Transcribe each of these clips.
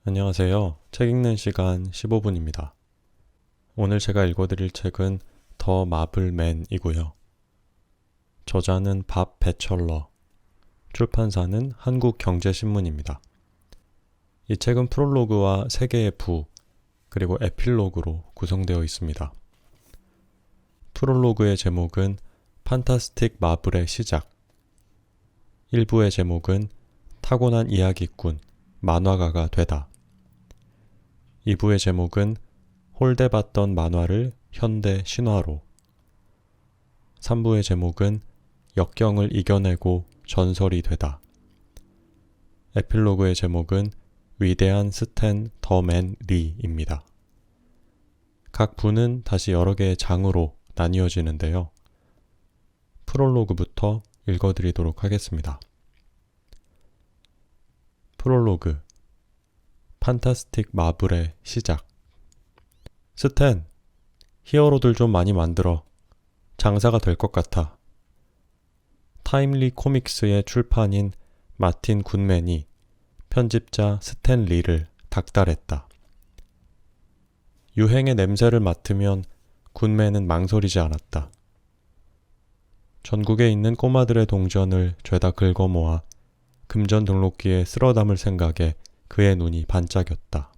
안녕하세요. 책 읽는 시간 15분입니다. 오늘 제가 읽어드릴 책은 더 마블맨이고요. 저자는 밥 배철러, 출판사는 한국경제신문입니다. 이 책은 프롤로그와 3개의 부, 그리고 에필로그로 구성되어 있습니다. 프롤로그의 제목은 판타스틱 마블의 시작, 1부의 제목은 타고난 이야기꾼, 만화가가 되다, 2부의 제목은 홀대받던 만화를 현대 신화로, 3부의 제목은 역경을 이겨내고 전설이 되다, 에필로그의 제목은 위대한 스탠 더맨 리입니다. 각 부는 다시 여러 개의 장으로 나뉘어지는데요. 프롤로그부터 읽어드리도록 하겠습니다. 프롤로그, 판타스틱 마블의 시작. 스탠, 히어로들 좀 많이 만들어. 장사가 될 것 같아. 타임리 코믹스의 출판인 마틴 굿맨이 편집자 스탠 리를 닥달했다. 유행의 냄새를 맡으면 굿맨은 망설이지 않았다. 전국에 있는 꼬마들의 동전을 죄다 긁어모아 금전 등록기에 쓸어 담을 생각에 그의 눈이 반짝였다.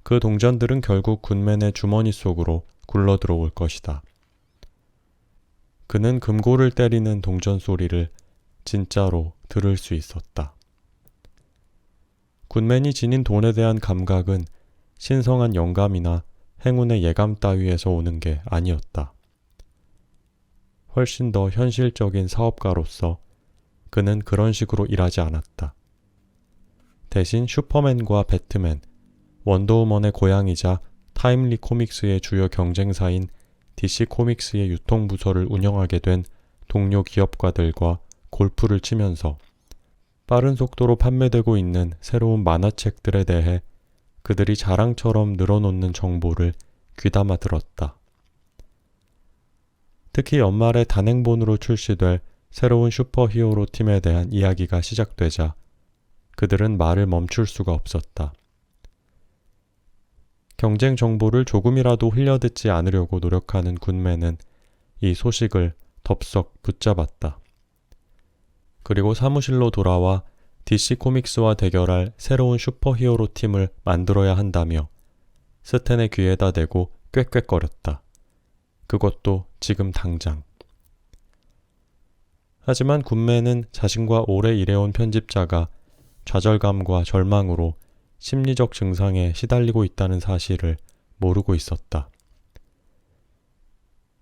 그 동전들은 결국 굿맨의 주머니 속으로 굴러 들어올 것이다. 그는 금고를 때리는 동전 소리를 진짜로 들을 수 있었다. 굿맨이 지닌 돈에 대한 감각은 신성한 영감이나 행운의 예감 따위에서 오는 게 아니었다. 훨씬 더 현실적인 사업가로서 그는 그런 식으로 일하지 않았다. 대신 슈퍼맨과 배트맨, 원더우먼의 고향이자 타임리 코믹스의 주요 경쟁사인 DC 코믹스의 유통부서를 운영하게 된 동료 기업가들과 골프를 치면서 빠른 속도로 판매되고 있는 새로운 만화책들에 대해 그들이 자랑처럼 늘어놓는 정보를 귀담아 들었다. 특히 연말에 단행본으로 출시될 새로운 슈퍼히어로 팀에 대한 이야기가 시작되자 그들은 말을 멈출 수가 없었다. 경쟁 정보를 조금이라도 흘려듣지 않으려고 노력하는 굿맨은 이 소식을 덥석 붙잡았다. 그리고 사무실로 돌아와 DC 코믹스와 대결할 새로운 슈퍼히어로 팀을 만들어야 한다며 스탠의 귀에다 대고 꾀꾀거렸다. 그것도 지금 당장. 하지만 굿맨은 자신과 오래 일해온 편집자가 좌절감과 절망으로 심리적 증상에 시달리고 있다는 사실을 모르고 있었다.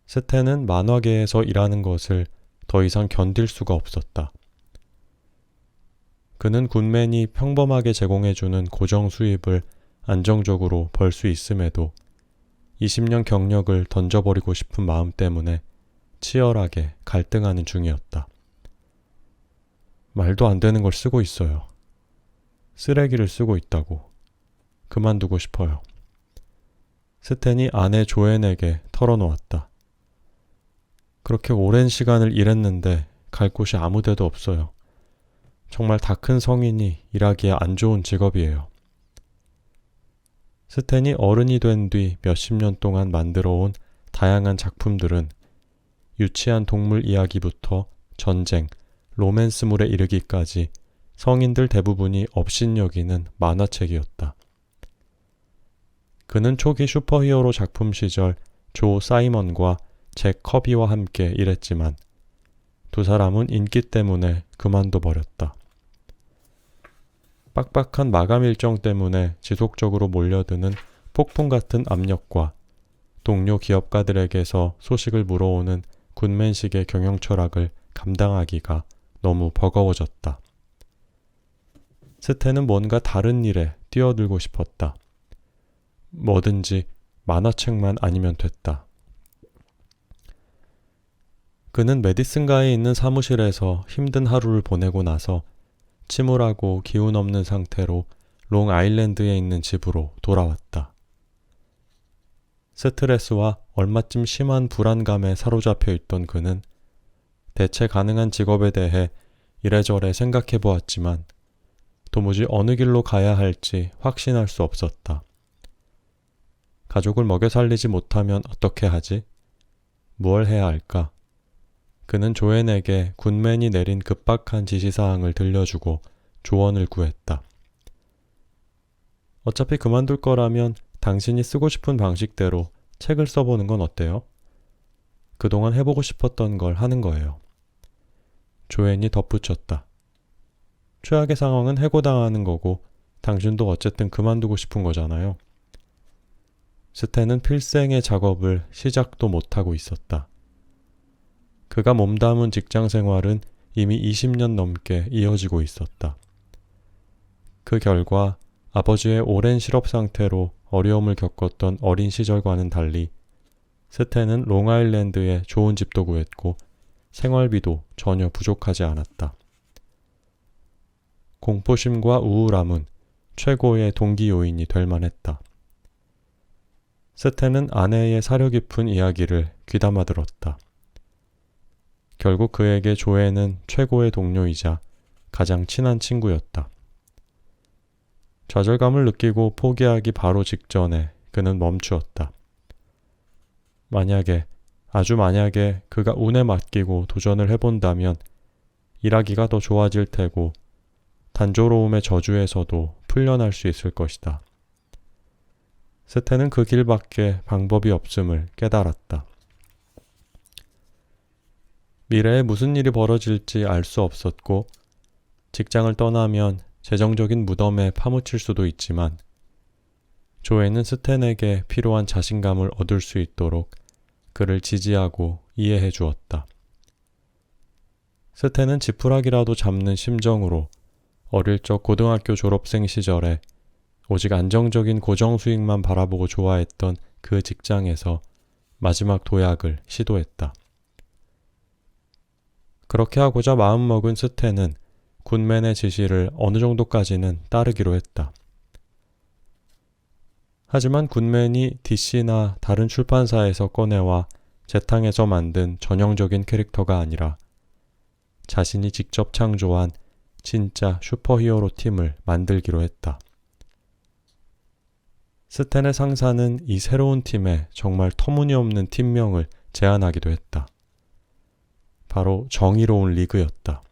스탠은 만화계에서 일하는 것을 더 이상 견딜 수가 없었다. 그는 굿맨이 평범하게 제공해주는 고정 수입을 안정적으로 벌 수 있음에도 20년 경력을 던져버리고 싶은 마음 때문에 치열하게 갈등하는 중이었다. 말도 안 되는 걸 쓰고 있어요. 쓰레기를 쓰고 있다고. 그만두고 싶어요. 스탠이 아내 조앤에게 털어놓았다. 그렇게 오랜 시간을 일했는데 갈 곳이 아무 데도 없어요. 정말 다 큰 성인이 일하기에 안 좋은 직업이에요. 스탠이 어른이 된 뒤 몇십 년 동안 만들어온 다양한 작품들은 유치한 동물 이야기부터 전쟁, 로맨스물에 이르기까지 성인들 대부분이 업신여기는 만화책이었다. 그는 초기 슈퍼히어로 작품 시절 조 사이먼과 잭 커비와 함께 일했지만 두 사람은 인기 때문에 그만둬 버렸다. 빡빡한 마감 일정 때문에 지속적으로 몰려드는 폭풍 같은 압력과 동료 기업가들에게서 소식을 물어오는 굿맨식의 경영 철학을 감당하기가 너무 버거워졌다. 스탠은 뭔가 다른 일에 뛰어들고 싶었다. 뭐든지 만화책만 아니면 됐다. 그는 메디슨가에 있는 사무실에서 힘든 하루를 보내고 나서 침울하고 기운 없는 상태로 롱아일랜드에 있는 집으로 돌아왔다. 스트레스와 얼마쯤 심한 불안감에 사로잡혀 있던 그는 대체 가능한 직업에 대해 이래저래 생각해 보았지만 도무지 어느 길로 가야 할지 확신할 수 없었다. 가족을 먹여 살리지 못하면 어떻게 하지? 무얼 해야 할까? 그는 조앤에게 굿맨이 내린 급박한 지시사항을 들려주고 조언을 구했다. 어차피 그만둘 거라면 당신이 쓰고 싶은 방식대로 책을 써보는 건 어때요? 그동안 해보고 싶었던 걸 하는 거예요. 조앤이 덧붙였다. 최악의 상황은 해고당하는 거고 당신도 어쨌든 그만두고 싶은 거잖아요. 스탠은 필생의 작업을 시작도 못하고 있었다. 그가 몸담은 직장 생활은 이미 20년 넘게 이어지고 있었다. 그 결과 아버지의 오랜 실업 상태로 어려움을 겪었던 어린 시절과는 달리 스탠은 롱아일랜드에 좋은 집도 구했고 생활비도 전혀 부족하지 않았다. 공포심과 우울함은 최고의 동기 요인이 될 만했다. 스탠은 아내의 사려 깊은 이야기를 귀담아 들었다. 결국 그에게 조앤은 최고의 동료이자 가장 친한 친구였다. 좌절감을 느끼고 포기하기 바로 직전에 그는 멈추었다. 아주 만약에 그가 운에 맡기고 도전을 해본다면 일하기가 더 좋아질 테고 단조로움의 저주에서도 풀려날 수 있을 것이다. 스탠은 그 길밖에 방법이 없음을 깨달았다. 미래에 무슨 일이 벌어질지 알 수 없었고 직장을 떠나면 재정적인 무덤에 파묻힐 수도 있지만 조앤은 스탠에게 필요한 자신감을 얻을 수 있도록 그를 지지하고 이해해 주었다. 스탠은 지푸라기라도 잡는 심정으로 어릴 적 고등학교 졸업생 시절에 오직 안정적인 고정 수익만 바라보고 좋아했던 그 직장에서 마지막 도약을 시도했다. 그렇게 하고자 마음먹은 스탠은 굿맨의 지시를 어느 정도까지는 따르기로 했다. 하지만 굿맨이 DC나 다른 출판사에서 꺼내와 재탕해서 만든 전형적인 캐릭터가 아니라 자신이 직접 창조한 진짜 슈퍼히어로 팀을 만들기로 했다. 스탠의 상사는 이 새로운 팀에 정말 터무니없는 팀명을 제안하기도 했다. 바로 정의로운 리그였다.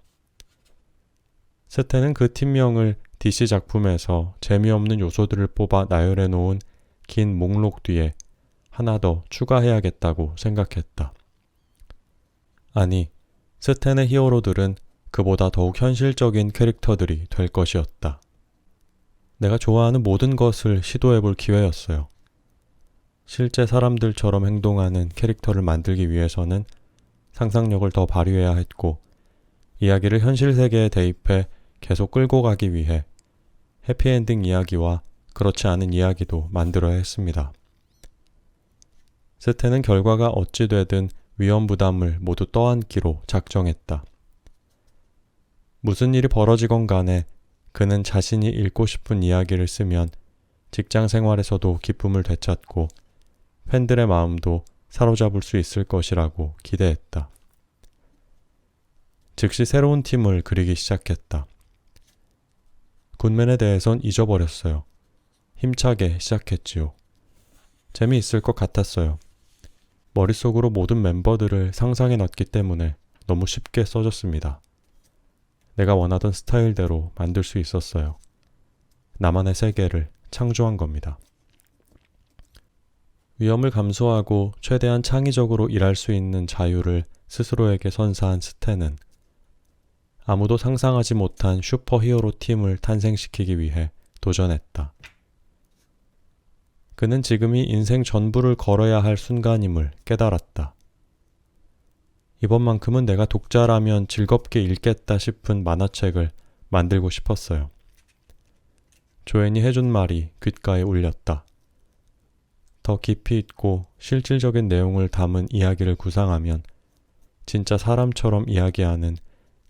스탠은 그 팀명을 DC 작품에서 재미없는 요소들을 뽑아 나열해 놓은 긴 목록 뒤에 하나 더 추가해야겠다고 생각했다. 아니, 스탠의 히어로들은 그보다 더욱 현실적인 캐릭터들이 될 것이었다. 내가 좋아하는 모든 것을 시도해볼 기회였어요. 실제 사람들처럼 행동하는 캐릭터를 만들기 위해서는 상상력을 더 발휘해야 했고 이야기를 현실 세계에 대입해 계속 끌고 가기 위해 해피엔딩 이야기와 그렇지 않은 이야기도 만들어야 했습니다. 스탠은 결과가 어찌 되든 위험 부담을 모두 떠안기로 작정했다. 무슨 일이 벌어지건 간에 그는 자신이 읽고 싶은 이야기를 쓰면 직장 생활에서도 기쁨을 되찾고 팬들의 마음도 사로잡을 수 있을 것이라고 기대했다. 즉시 새로운 팀을 그리기 시작했다. 굿맨에 대해선 잊어버렸어요. 힘차게 시작했지요. 재미있을 것 같았어요. 머릿속으로 모든 멤버들을 상상해 놨기 때문에 너무 쉽게 써졌습니다. 내가 원하던 스타일대로 만들 수 있었어요. 나만의 세계를 창조한 겁니다. 위험을 감수하고 최대한 창의적으로 일할 수 있는 자유를 스스로에게 선사한 스탠은 아무도 상상하지 못한 슈퍼히어로 팀을 탄생시키기 위해 도전했다. 그는 지금이 인생 전부를 걸어야 할 순간임을 깨달았다. 이번만큼은 내가 독자라면 즐겁게 읽겠다 싶은 만화책을 만들고 싶었어요. 조앤이 해준 말이 귓가에 울렸다. 더 깊이 있고 실질적인 내용을 담은 이야기를 구상하면 진짜 사람처럼 이야기하는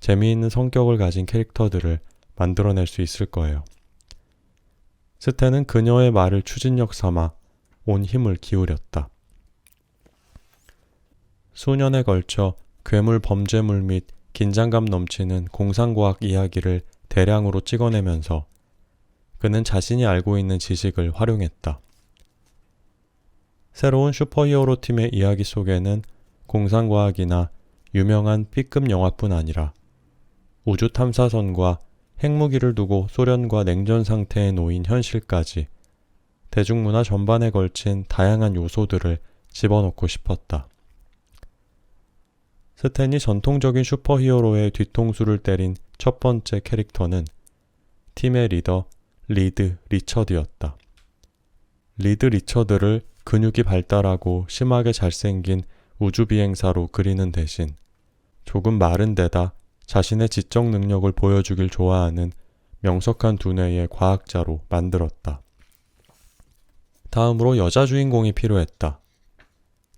재미있는 성격을 가진 캐릭터들을 만들어낼 수 있을 거예요. 스탠은 그녀의 말을 추진력 삼아 온 힘을 기울였다. 수년에 걸쳐 괴물 범죄물 및 긴장감 넘치는 공상과학 이야기를 대량으로 찍어내면서 그는 자신이 알고 있는 지식을 활용했다. 새로운 슈퍼히어로 팀의 이야기 속에는 공상과학이나 유명한 B급 영화뿐 아니라 우주 탐사선과 핵무기를 두고 소련과 냉전 상태에 놓인 현실까지 대중문화 전반에 걸친 다양한 요소들을 집어넣고 싶었다. 스탠이 전통적인 슈퍼히어로의 뒤통수를 때린 첫 번째 캐릭터는 팀의 리더 리드 리처드였다. 리드 리처드를 근육이 발달하고 심하게 잘생긴 우주비행사로 그리는 대신 조금 마른 데다 자신의 지적 능력을 보여주길 좋아하는 명석한 두뇌의 과학자로 만들었다. 다음으로 여자 주인공이 필요했다.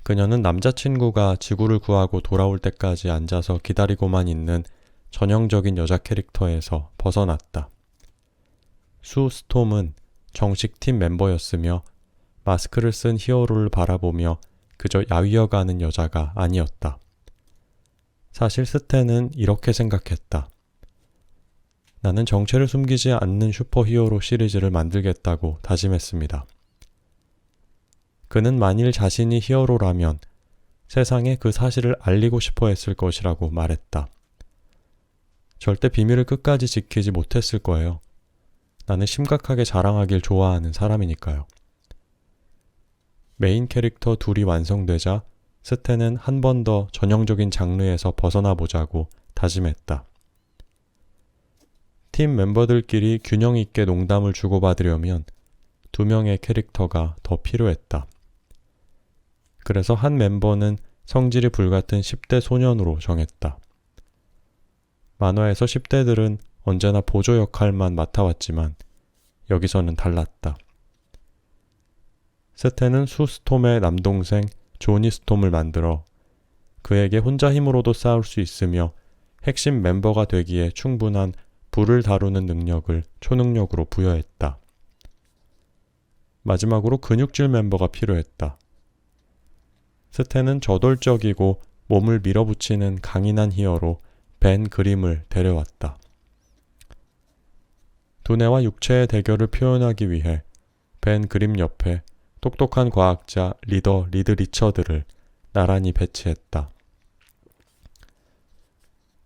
그녀는 남자친구가 지구를 구하고 돌아올 때까지 앉아서 기다리고만 있는 전형적인 여자 캐릭터에서 벗어났다. 수 스톰은 정식 팀 멤버였으며 마스크를 쓴 히어로를 바라보며 그저 야위어가는 여자가 아니었다. 사실 스탠은 이렇게 생각했다. 나는 정체를 숨기지 않는 슈퍼히어로 시리즈를 만들겠다고 다짐했습니다. 그는 만일 자신이 히어로라면 세상에 그 사실을 알리고 싶어 했을 것이라고 말했다. 절대 비밀을 끝까지 지키지 못했을 거예요. 나는 심각하게 자랑하길 좋아하는 사람이니까요. 메인 캐릭터 둘이 완성되자 스탠은 한 번 더 전형적인 장르에서 벗어나 보자고 다짐했다. 팀 멤버들끼리 균형 있게 농담을 주고받으려면 2명의 캐릭터가 더 필요했다. 그래서 한 멤버는 성질이 불같은 10대 소년으로 정했다. 만화에서 10대들은 언제나 보조 역할만 맡아왔지만 여기서는 달랐다. 스탠은 수 스톰의 남동생 조니 스톰을 만들어 그에게 혼자 힘으로도 싸울 수 있으며 핵심 멤버가 되기에 충분한 불을 다루는 능력을 초능력으로 부여했다. 마지막으로 근육질 멤버가 필요했다. 스탠은 저돌적이고 몸을 밀어붙이는 강인한 히어로 벤 그림을 데려왔다. 두뇌와 육체의 대결을 표현하기 위해 벤 그림 옆에 똑똑한 과학자 리더 리드 리처드를 나란히 배치했다.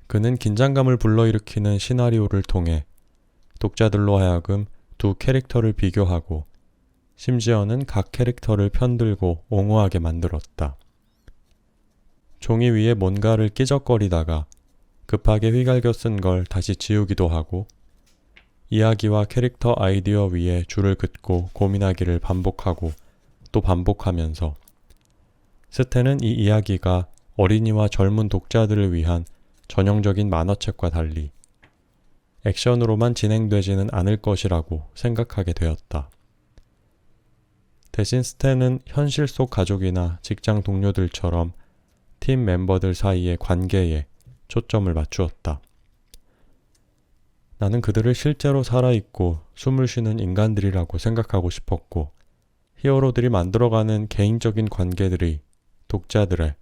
그는 긴장감을 불러일으키는 시나리오를 통해 독자들로 하여금 두 캐릭터를 비교하고 심지어는 각 캐릭터를 편들고 옹호하게 만들었다. 종이 위에 뭔가를 끼적거리다가 급하게 휘갈겨 쓴 걸 다시 지우기도 하고 이야기와 캐릭터 아이디어 위에 줄을 긋고 고민하기를 반복하고 또 반복하면서 스탠은 이 이야기가 어린이와 젊은 독자들을 위한 전형적인 만화책과 달리 액션으로만 진행되지는 않을 것이라고 생각하게 되었다. 대신 스탠은 현실 속 가족이나 직장 동료들처럼 팀 멤버들 사이의 관계에 초점을 맞추었다. 나는 그들을 실제로 살아있고 숨을 쉬는 인간들이라고 생각하고 싶었고 히어로들이 만들어가는 개인적인 관계들이 독자들의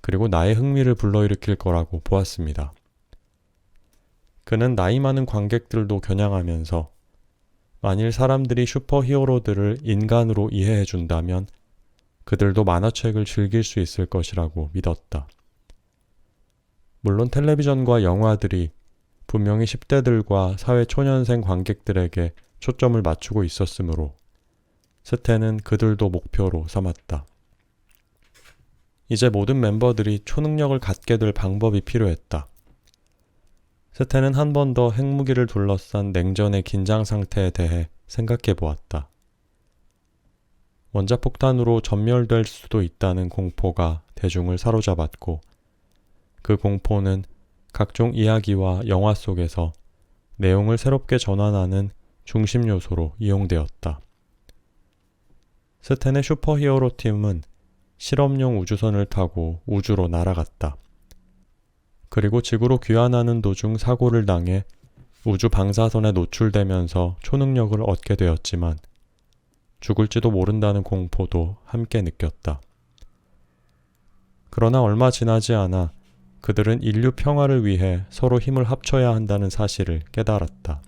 그리고 나의 흥미를 불러일으킬 거라고 보았습니다. 그는 나이 많은 관객들도 겨냥하면서 만일 사람들이 슈퍼히어로들을 인간으로 이해해준다면 그들도 만화책을 즐길 수 있을 것이라고 믿었다. 물론 텔레비전과 영화들이 분명히 10대들과 사회 초년생 관객들에게 초점을 맞추고 있었으므로 스탠은 그들도 목표로 삼았다. 이제 모든 멤버들이 초능력을 갖게 될 방법이 필요했다. 스탠은 한 번 더 핵무기를 둘러싼 냉전의 긴장 상태에 대해 생각해 보았다. 원자폭탄으로 전멸될 수도 있다는 공포가 대중을 사로잡았고 그 공포는 각종 이야기와 영화 속에서 내용을 새롭게 전환하는 중심 요소로 이용되었다. 스탠의 슈퍼히어로 팀은 실험용 우주선을 타고 우주로 날아갔다. 그리고 지구로 귀환하는 도중 사고를 당해 우주 방사선에 노출되면서 초능력을 얻게 되었지만 죽을지도 모른다는 공포도 함께 느꼈다. 그러나 얼마 지나지 않아 그들은 인류 평화를 위해 서로 힘을 합쳐야 한다는 사실을 깨달았다.